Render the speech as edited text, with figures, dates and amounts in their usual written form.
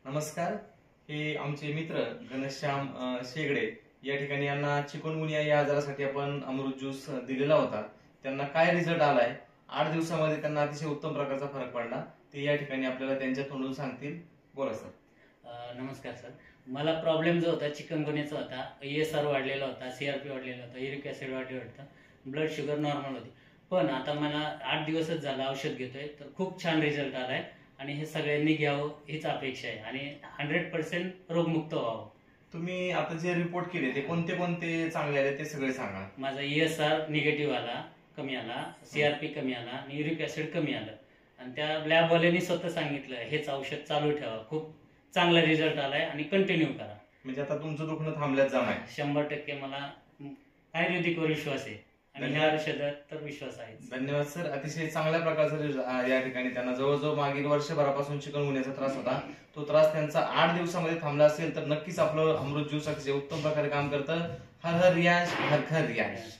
नमस्कार. हे आमचे मित्र घनश्याम शेगडे या ठिकाणी यांना चिकनगुनिया या आजारासाठी आपण अमृत ज्यूस दिलेला होता. त्यांना काय रिझल्ट आलाय, 8 दिवसामध्ये त्यांना अतिशय उत्तम प्रकारचा फरक पडला, ते या ठिकाणी आपल्याला त्यांच्या तोंडून सांगतील. बोला सर. नमस्कार सर. मला प्रॉब्लेम जो होता चिकनगुनियाचा होता. ESR वाढलेला होता, CRP वाढलेला होता, युरिक ऍसिड वाढलेलं होतं, ब्लड शुगर नॉर्मल होती. पण आता मला 8 दिवसच झालं औषध घेतोय तर खूप छान रिझल्ट आलाय आणि हे सगळ्यांनी घ्यावं हीच अपेक्षा आहे आणि 100% रोगमुक्त व्हावं. तुम्ही आता जे रिपोर्ट केले ते कोणते कोणते चांगले आले ते सगळे सांगा. माझा ESR निगेटिव्ह आला, कमी आला, CRP कमी आला आणि युरिक ऍसिड कमी आलं आणि त्या लॅबवाल्यांनी स्वतः सांगितलं हेच औषध चालू ठेवा, खूप चांगला रिझल्ट आलाय आणि कंटिन्यू करा. म्हणजे आता तुमचं दुखणं थांबल्याच जाणार. 100% मला आयुर्वेदिकवर विश्वास आहे आणि ह्या औषधात तर विश्वास आहे. धन्यवाद सर. अतिशय चांगल्या प्रकारचा या ठिकाणी त्यांना जवळजवळ मागील वर्षभरापासून चिकनगुनियाचा त्रास होता. तो त्रास त्यांचा 8 दिवसामध्ये थांबला असेल तर नक्कीच आपलं अमृत ज्यूस अतिशय उत्तम प्रकारे काम करतं. हर हर रियाज, हर हर रियाज.